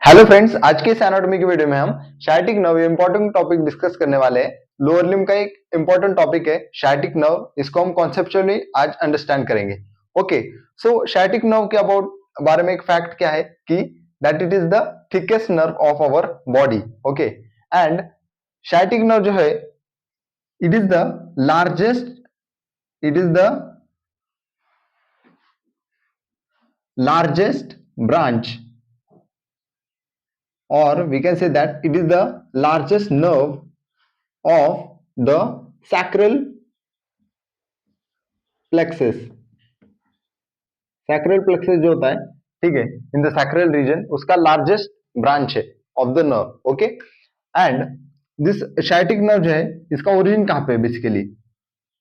Hello friends, आज के इस एनाटॉमी की वीडियो में हम शायटिक नर्व इंपॉर्टेंट टॉपिक डिस्कस करने वाले हैं। लोअर लिम्ब का एक इंपॉर्टेंट टॉपिक है शायटिक नर्व। इसको हम कॉन्सेप्चुअली आज अंडरस्टैंड करेंगे। ओके, सो शायटिक नर्व के अबाउट बारे में एक फैक्ट क्या है कि that it is the thickest nerve of our body. Okay, and sciatic nerve जो है it is the largest branch, or we can say that it is the largest nerve of the sacral plexus। sacral plexus जो होता है, ठीक है, in the sacral region उसका largest branch है of the nerve. Okay, and this sciatic nerve जो है इसका ओरिजिन कहां पे है? बेसिकली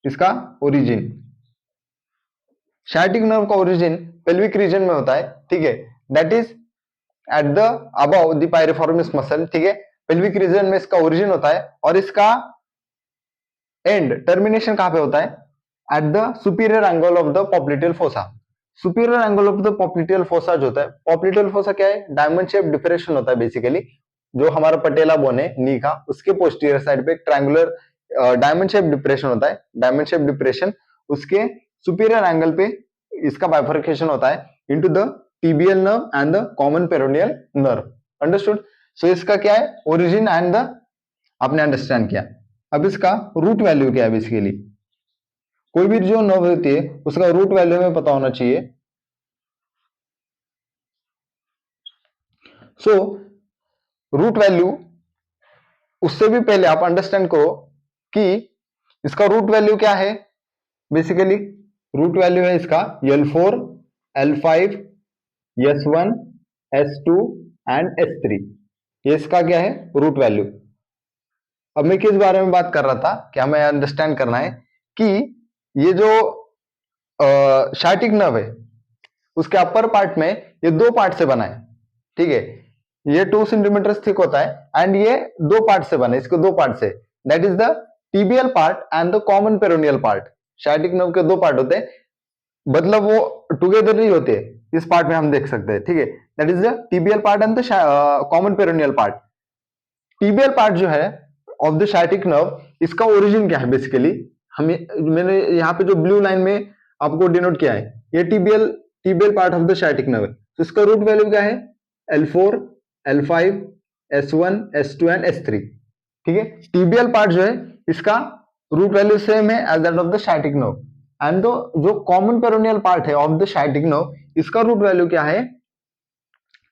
इसका ओरिजिन sciatic nerve का ओरिजिन पेल्विक रीजन में होता है, ठीक है, that is at the above the piriformis muscle. ठीक है, पेल्विक रीजन में इसका ओरिजिन होता है और इसका एंड टर्मिनेशन कहां पे होता है? At the superior angle of the popliteal fossa. Superior angle of the popliteal fossa जो होता है, पॉप्लिटियल फोसा क्या है? डायमंड शेप डिप्रेशन होता है बेसिकली। जो हमारा पटेला बोन है नी का, उसके पोस्टीरियर साइड पे ट्रायंगुलर डायमंड शेप डिप्रेशन होता है। डायमंड शेप डिप्रेशन उसके सुपीरियर एंगल पे इसका बाइफर्केशन होता है into the tibial nerve and the common peroneal nerve. Understood? So इसका क्या है? ओरिजिन एंड द आपने अंडरस्टैंड किया। अब इसका रूट वैल्यू क्या है? बेसिकली कोई भी जो नर्व होती है उसका रूट वैल्यू हमें पता होना चाहिए। सो रूट वैल्यू उससे भी पहले आप अंडरस्टैंड करो कि इसका रूट वैल्यू क्या है। बेसिकली रूट वैल्यू है इसका L4, L5, S1, S2 and S3। ये इसका क्या है? Root value. अब मैं किस बारे में बात कर रहा था कि हमें अंडरस्टैंड करना है कि ये जो शायटिक नर्व है उसके अपर पार्ट में ये दो पार्ट से बना है। ठीक है, ये 2 सेंटीमीटर थिक होता है एंड ये दो पार्ट से बना है, इसके दो पार्ट से, that is the tibial part and the common peroneal part. Sciatic nerve के दो पार्ट होते हैं, मतलब वो टुगेदर नहीं होते। इस पार्ट में हम देख सकते हैं, ठीक है, that is the tibial part and the common peroneal part. Tibial part जो है ऑफ द शायटिक नर्व, इसका ओरिजिन क्या है? बेसिकली मैंने यहाँ पे जो ब्लू लाइन में आपको डिनोट किया है, ये tibial part of the sciatic nerve. तो इसका रूट वैल्यू क्या है? L4, L5, S1, S2 and S3। ठीक है, टिबियल पार्ट जो है इसका रूट वैल्यू सेम है as that of the sciatic nerve, and जो कॉमन पेरोनियल पार्ट है ऑफ द शायटिक नर्व, इसका रूट वैल्यू क्या है?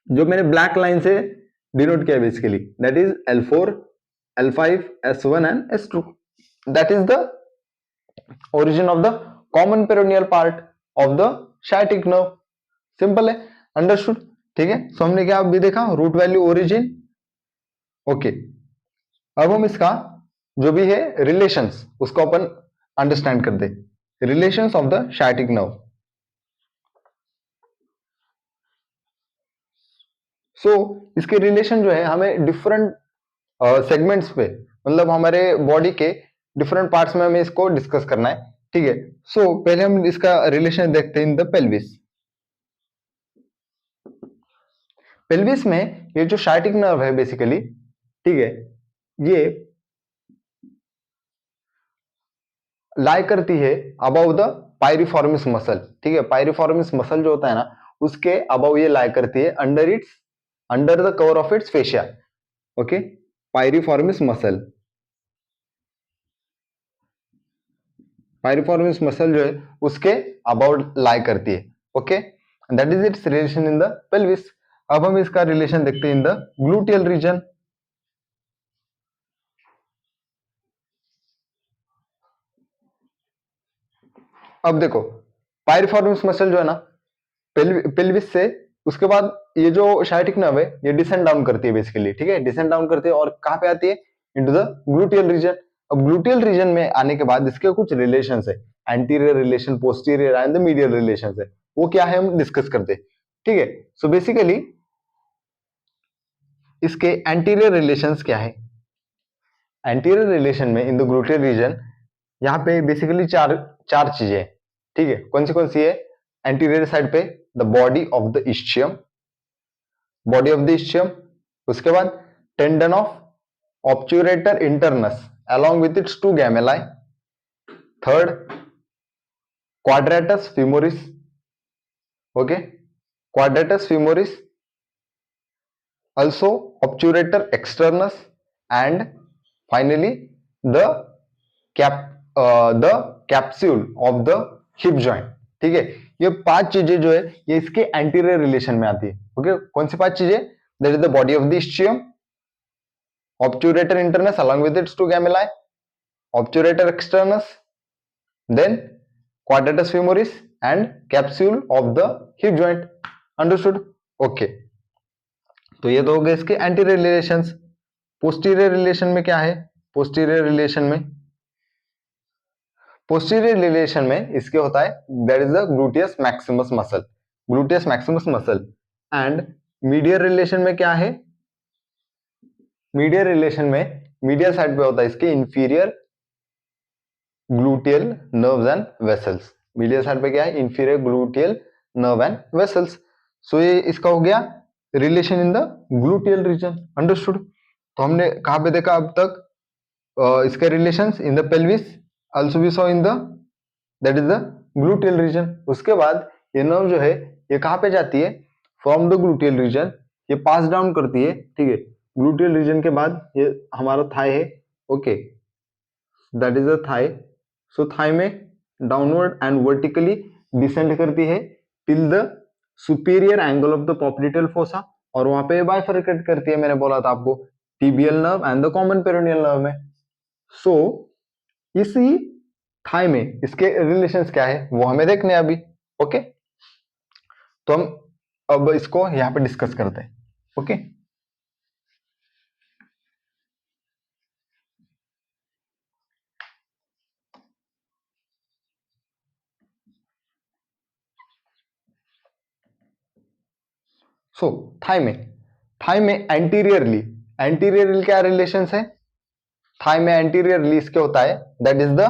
जो मैंने ब्लैक लाइन से डिनोट किया basically, that is L4, L5, S1 and S2। That is the origin of the common peroneal part of the sciatic nerve। Simple है, understood? ठीक है, सो हमने क्या अभी देखा? Root value, origin. ओके, अब हम इसका जो भी है रिलेशंस उसको अपन अंडरस्टैंड कर दे। Relations of the sciatic nerve। So इसके रिलेशन जो है हमें डिफरेंट सेगमेंट्स पे, मतलब हमारे बॉडी के डिफरेंट पार्ट्स में हमें इसको डिस्कस करना है। ठीक है, सो पहले हम इसका रिलेशन देखते हैं इन द पेल्विस। पेल्विस में ये जो शायटिक नर्व है बेसिकली, ठीक है, ये लाई करती है अबव द पायरिफॉर्मिस मसल। ठीक है, पायरिफॉर्मिस मसल जो होता है ना, उसके अबव ये लाई करती है, under the cover of its fascia. Okay, piriformis muscle, piriformis muscle जो है उसके अबाउट लाई करती है। Okay, that is it's relation in the pelvis. अब हम इसका रिलेशन देखते हैं इन द ग्लूटियल रीजन। अब देखो, पायरिफॉर्मिस मसल जो है ना पेल्विस से, उसके बाद ये जो शायटिक नर्व है ये डिसेंड डाउन करती है बेसिकली। ठीक है, डिसेंड डाउन करती है और कहां पे आती है? Into the gluteal reason. अब ग्लूटियल रीजन में आने के बाद इसके कुछ रिलेशंस है, anterior relation, posterior and the medial relations है। वो क्या है हम डिस्कस करते हैं। ठीक है, सो बेसिकली इसके एंटीरियर रिलेशंस क्या है? एंटीरियर रिलेशन में इन द ग्लूटियल रीजन यहाँ पे बेसिकली चार चीजें। ठीक है, कौन सी है? एंटीरियर साइड पे the body of the ischium, body of the ischium, उसके बाद tendon of obturator internus along with its two gemelli. Third, quadratus femoris. Okay, quadratus femoris, also obturator externus, and finally the the capsule of the hip joint. ठीक है, ये 5 चीजें जो है ये इसके एंटीरियर रिलेशन में आती है. ओके, कौन सी 5 चीजें? That is the body of the ischium, obturator internus along with its two gemelli, obturator externus, then quadratus femoris and capsule of the hip joint. Understood? Okay, तो ये तो हो गए इसके एंटीरियर रिलेशंस. पोस्टीरियर रिलेशन में क्या है? Posterior relation में इसके होता है that is the gluteus maximus muscle. And medial relation में क्या है? मीडियल रिलेशन में मीडियल साइड पे होता है इसके inferior gluteal nerves and vessels. Medial side पे क्या है? Inferior gluteal nerve and vessels. So ये इसका हो गया relation in the gluteal region. Understood? तो हमने कहां पे देखा अब तक? इसके relations in the pelvis, also we saw in the that is the gluteal reason. उसके बाद ये नर्व जो है ये कहां पे जाती है? फ्रॉम द ग्लूटियल रीजन ये पास डाउन करती है. ठीक है, ग्लूटियल रीजन के बाद ये हमारा थाई है. Okay, that is the thigh. So thigh में डाउनवर्ड एंड वर्टिकली डिसेंड करती है till the superior angle of the popliteal fossa, और वहां पे बाइफरकेट करती है. मैंने बोला था आपको tibial nerve and the common peroneal nerve में. सो इसी थाई में इसके रिलेशंस क्या है वो हमें देखने हैं अभी. ओके, तो हम अब इसको यहां पे डिस्कस करते हैं. ओके, सो थाई में एंटीरियरली क्या रिलेशंस है? थाई में एंटीरियरली इसके होता है that is the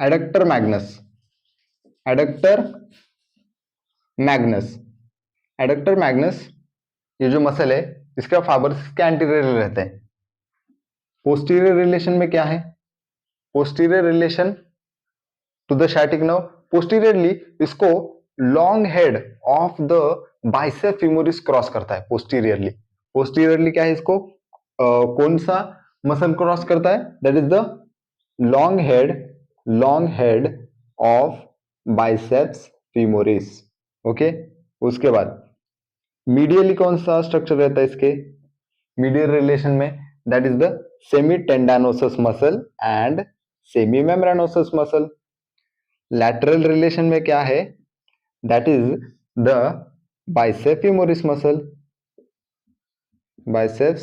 adductor Magnus. ये जो मसल है इसका फाइबर्स के एंटीरियर रहते हैं. पोस्टीरियर रिलेशन में क्या है? Posterior relation to the sciatic nerve. Posteriorly इसको long head of the bicep femoris cross करता है. पोस्टीरियरली क्या है? इसको कौन सा मसल क्रॉस करता है? That is the long head of biceps femoris. Okay, उसके बाद मीडियली कौन सा स्ट्रक्चर रहता है इसके मीडियल रिलेशन में? That is the semitendinosus muscle and semimembranosus muscle. Lateral relation में क्या है? That is the bicep femoris muscle. Bicep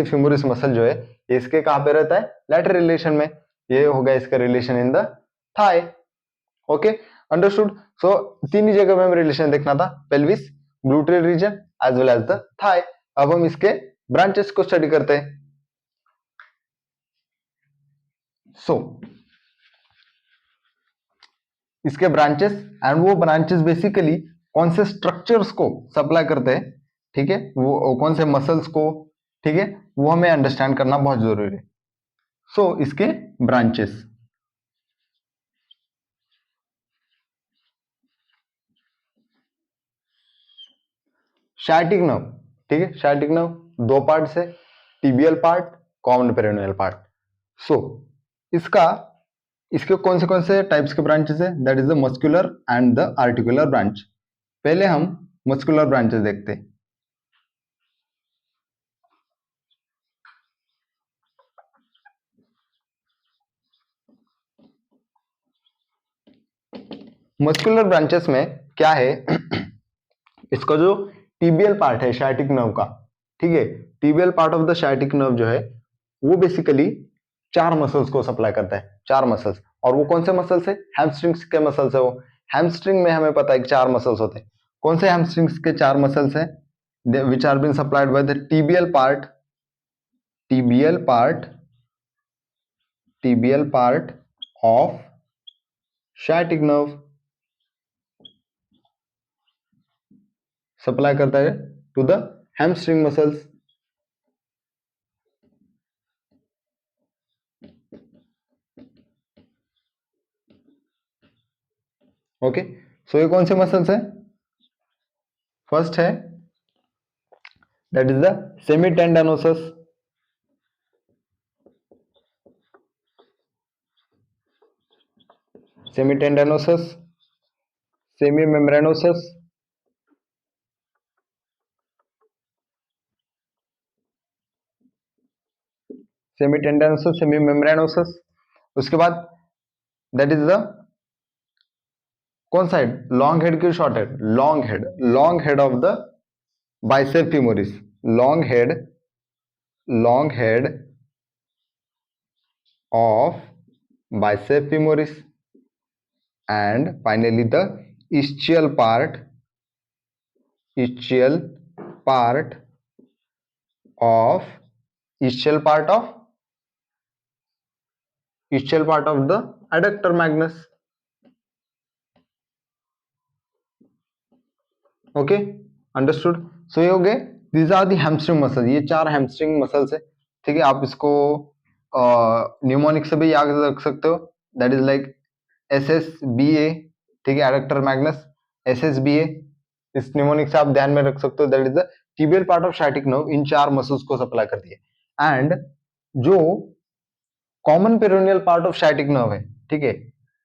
femoris muscle जो है इसके कहां पे रहता है? लैटरल रिलेशन में. ये होगा इसका relation in the thigh. Okay, understood? So तीन ही जगह में हमें रिलेशन देखना था, pelvis, gluteal region as well as the thigh. अब हम इसके ब्रांचेस को स्टडी करते हैं. सो इसके ब्रांचेस, एंड वो ब्रांचेस बेसिकली कौन से स्ट्रक्चर्स को सप्लाई करते हैं, ठीक है, वो कौन से मसल्स को, ठीक है, वो हमें अंडरस्टैंड करना बहुत जरूरी है. सो इसके ब्रांचेस, sciatic nerve, ठीक है, sciatic nerve दो पार्ट से, tibial part, common peroneal part. So इसके कौन से टाइप्स के ब्रांचेस है? That is the muscular and the articular branch. पहले हम मस्कुलर ब्रांचेस देखते हैं. मस्कुलर ब्रांचेस में क्या है? इसका जो टिबियल पार्ट है sciatic नर्व का, ठीक है, tibial part of the sciatic nerve जो है वो बेसिकली 4 मसल्स को सप्लाई करता है. 4 मसल्स, और वो कौन से मसल्स है? हैमस्ट्रिंग्स के मसल्स है. वो हैमस्ट्रिंग में हमें पता है कि 4 मसल्स होते हैं. कौन से हैमस्ट्रिंग्स के 4 मसल्स हैं? Which are been supplied by the tibial part of sciatic nerve. Supply करता है to the hamstring muscles. Okay, so ये कौन से मसल्स है? फर्स्ट है that is the semitendinosus, semitendinosus, semimembranosus, semitendinosus, semimembranosus. उसके बाद दैट इज द कौन सा हेड? लॉन्ग हेड की short head? Long head, long head of the bicep femoris, long head, long head of bicep femoris, and finally the ischial part, ischial part of, ischial part of, ischial part of the adductor magnus। Okay, understood. So ये हो गए, these are the hamstring muscle, ये 4 hamstring muscles है। ठीक है, आप इसको mnemonic से भी याद रख सकते हो, that is like S S B A. ठीक है, adductor magnus, S S B A, इस न्यूमोनिक से आप ध्यान में रख सकते हो, that is the tibial part of sciatic nerve, इन 4 मसल्स को सप्लाई करती है। एंड जो common peroneal part of sciatic nerve है, ठीक है,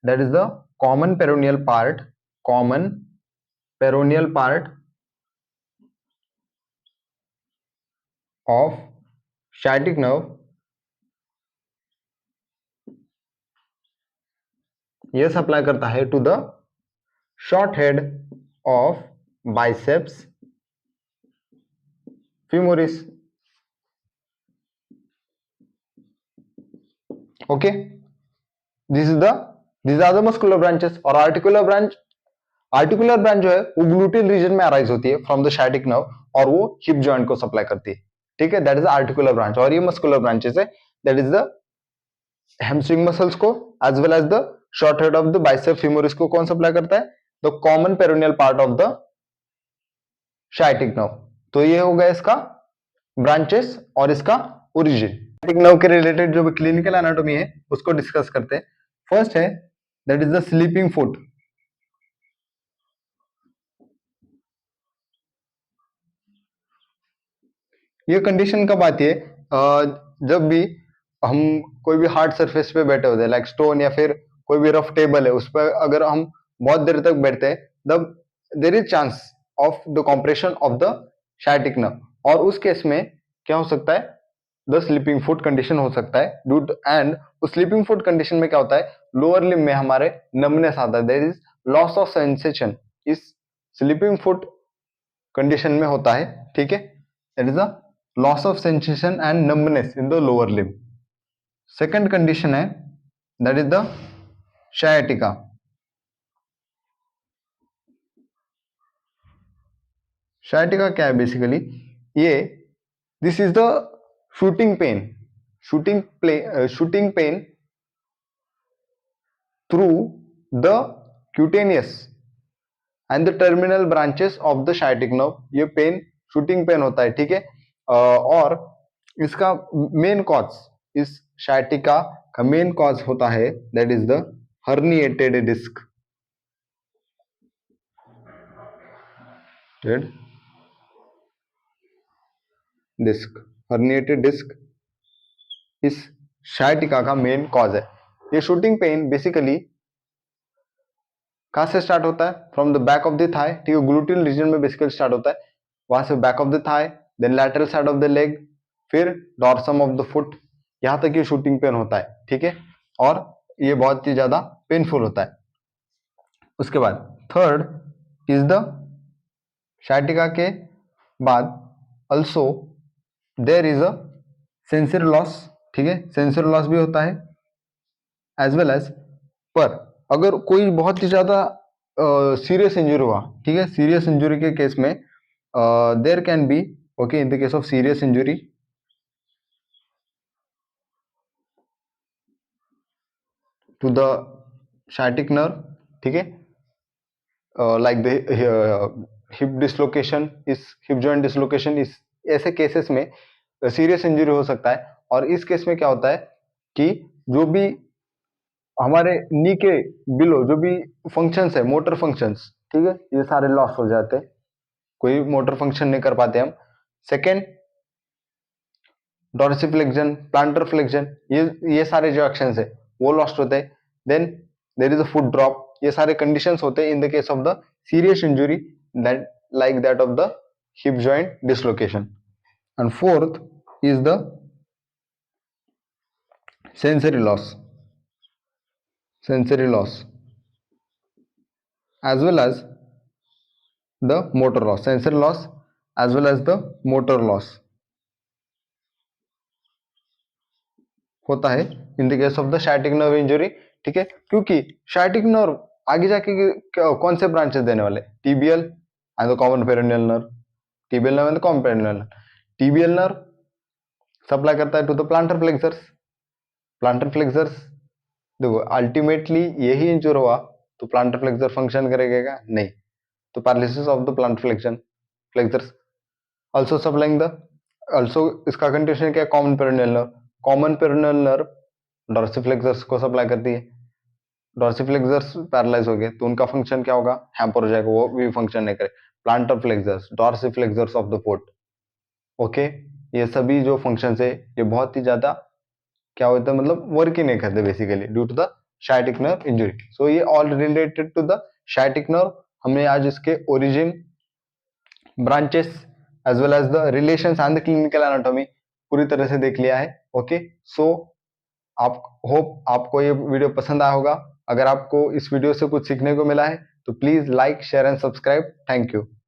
that is the common peroneal part, common peroneal part of sciatic nerve, यह सप्लाई करता है to the short head of biceps femoris। Okay, these are the muscular branches। और articular branch, articular branch जो है वो ग्लूटियल रीजन में arise होती है फ्रॉम द sciatic nerve, और वो हिप जॉइंट को सप्लाई करती है। ठीक है, दैट इज आर्टिकुलर ब्रांच। और ये मस्कुलर ब्रांचेस है, that is the hamstring muscles को as well as the short head of the bicep femoris को कौन सप्लाई करता है? The common peroneal part of the sciatic nerve। तो ये हो गया इसका ब्रांचेस और इसका ओरिजिन। sciatic nerve के रिलेटेड जो भी क्लिनिकल एनाटॉमी है उसको डिस्कस करते हैं। फर्स्ट है that is the sleeping foot. ये कंडीशन कब आती है? जब भी हम कोई भी हार्ड सरफेस पे बैठे होते हैं, लाइक स्टोन या फिर कोई भी रफ टेबल है, उस पर अगर हम बहुत देर तक बैठते हैं, तब there is chance of the compression of the sciatic nerve, और उस केस में क्या हो सकता है? द स्लीपिंग फुट कंडीशन हो सकता है। ड्यू टू, एंड उस स्लीपिंग फुट कंडीशन में क्या होता है? लोअर लिम्ब में हमारे नमनेस आता है, there is loss of sensation, इस स्लीपिंग फुट कंडीशन में होता है। ठीक है, that is a loss of sensation and numbness in the lower limb. Second condition है that is the sciatica। sciatica क्या है बेसिकली? ये this is the shooting pain, shooting pain through the cutaneous and the terminal branches of the sciatic nerve। ये pain shooting pain होता है। ठीक है, और इसका मेन कॉज, इस sciatica का मेन कॉज होता है that is the herniated disc, disc, herniated disc इस sciatica का मेन कॉज है। ये शूटिंग पेन बेसिकली कहां से स्टार्ट होता है? From the back of the thigh. ठीक है, ग्लूटियल रीजन में बेसिकली स्टार्ट होता है, वहां से back of the thigh, then lateral side of the leg, फिर डॉर्सम ऑफ द फुट, यहां तक ये शूटिंग पेन होता है। ठीक है, और ये बहुत ही ज्यादा पेनफुल होता है। उसके बाद थर्ड इज द sciatica के बाद also there is a sensory loss. ठीक है, सेंसरी लॉस भी होता है एज वेल एज, पर अगर कोई बहुत ही ज्यादा सीरियस इंजरी हुआ, ठीक है, सीरियस इंजरी के केस में there can be, okay, in the case of serious injury to the sciatic nerve, ठीक है, like the हिप डिसलोकेशन, इस हिप जॉइंट डिसलोकेशन, इस ऐसे केसेस में सीरियस इंजरी हो सकता है। और इस केस में क्या होता है कि जो भी हमारे नी के बिलो जो भी फंक्शंस है, मोटर फंक्शंस, ठीक है, ये सारे लॉस हो जाते हैं, कोई मोटर फंक्शन नहीं कर पाते हम। सेकेंड, डॉर्सिफ्लेक्शन, प्लांटर फ्लेक्शन, ये सारे जो एक्शंस है वो लॉस्ट होते हैं। Then there is a foot drop, ये सारे कंडीशंस होते हैं in the case of the serious injury that like that of the hip joint dislocation. And fourth is the sensory loss, sensory loss as well as the motor loss, sensory loss as well as the motor loss होता है इन the case of the sciatic nerve injury। ठीक है, क्योंकि sciatic nerve आगे जाके कौन से branches देने वाले, tibial and the common peroneal nerve, tibial nerve and the common peroneal nerve. Tibial nerve supply करता है to the plantar flexors, plantar flexors देखो अल्टीमेटली यही इंजर हुआ तो प्लांटर फ्लेक्सर फंक्शन करेगा नहीं, तो paralysis of the plantar flexors also supplying the, also इसका कंडीशन क्या है, common peroneal nerve, common peroneal nerve dorsiflexors को सप्लाई करती है, डॉर्सिफ्लेक्सर्स पैरालाइज हो गए तो उनका फंक्शन क्या होगा, हैम्पर हो जाएगा, वो भी फंक्शन नहीं करे। Plantar flexors, dorsiflexors of the foot, okay, ये सभी जो फंक्शंस है ये बहुत ही ज्यादा क्या होता है, मतलब वर्क ही नहीं करते basically due to the sciatic nerve injury. So ये all related to the sciatic nerve। हमने आज इसके origin, branches as well as the relations and the clinical anatomy पूरी तरह से देख लिया है। ओके, सो आप होप आपको ये वीडियो पसंद आया होगा। अगर आपको इस वीडियो से कुछ सीखने को मिला है तो please like, share and subscribe. Thank you.